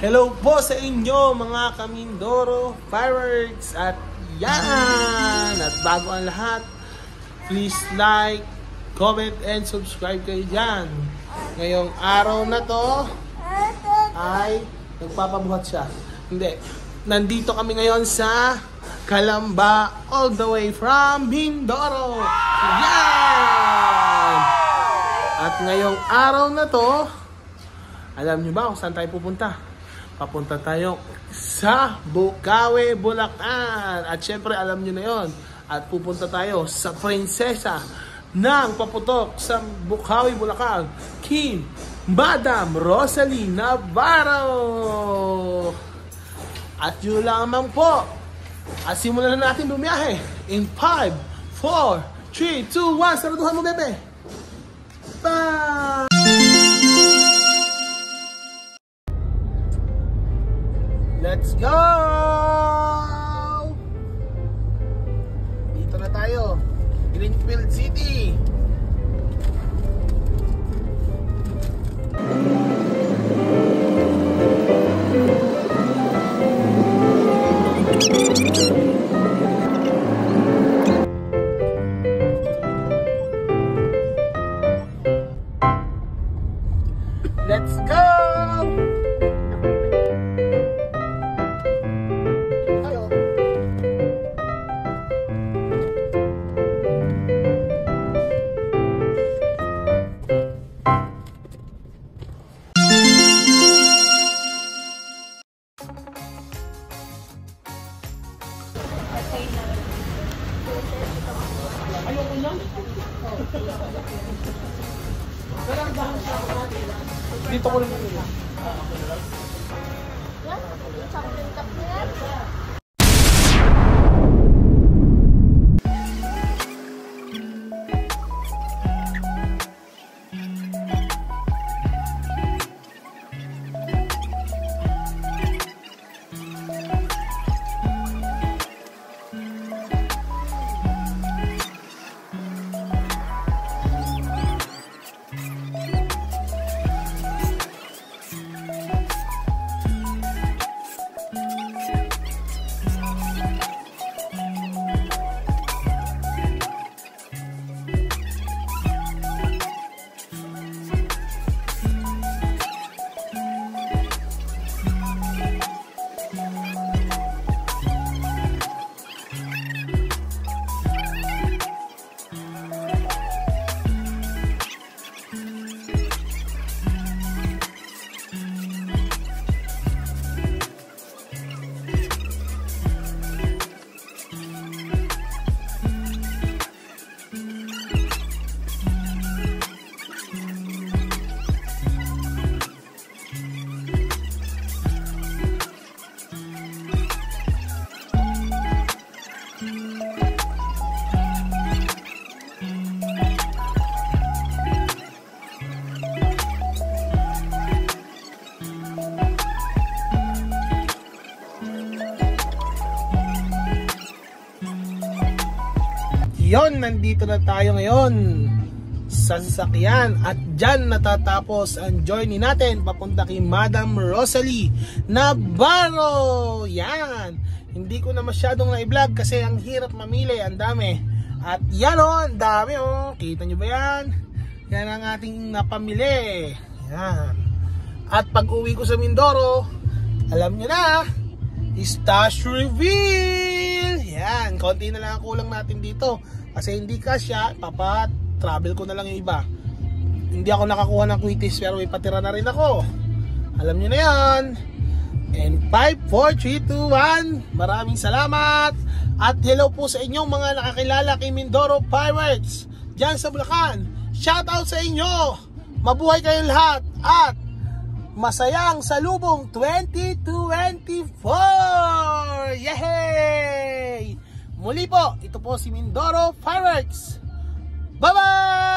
Hello po sa inyo mga Kamindoro Fireworks. At yan! At bago ang lahat, please like, comment, and subscribe kayo dyan. Ngayong araw na to ay nagpapabuhat siya. Hindi. Nandito kami ngayon sa Calamba, all the way from Mindoro. Yan! At ngayong araw na to, alam nyo ba kung saan tayo pupunta? Papunta tayo sa Bukawi, Bulacan. At syempre alam nyo na yon. At pupunta tayo sa prinsesa ng paputok sa Bukawi, Bulacan, King Madam Rosalie Navarro. At yun lamang po. At simulan na natin bumiyahe. In 5, 4, 3, 2, 1. Saraduhan mo, bebe. Bye! Let's go! Dito na tayo. Greenfield City. Let's go! Ayoko lang. Dito ko rin nila. Yon, nandito na tayo ngayon sa sasakyan at dyan natatapos ang journey natin papunta kay Madam Rosalie Navarro. Yan, hindi ko na masyadong na-vlog kasi ang hirap mamili, ang dami. At yan o, ang dami o, kita nyo ba yan? Yan ang ating napamili. Yan. At pag uwi ko sa Mindoro, alam nyo na, stash reveal. Yan, konti na lang ang kulang natin dito kasi hindi kasya, travel ko na lang yung iba. Hindi ako nakakuha ng quitis pero may patira na rin ako. Alam nyo na yan. And 5, 4, 3, 2, 1. Maraming salamat. At hello po sa inyong mga nakakilala kay Mindoro Fireworks dyan sa Bulacan. Shout out sa inyo. Mabuhay kayong lahat at masayang salubong 2024. Yay! Muli po, ito po si Mindoro Fireworks. Bye-bye!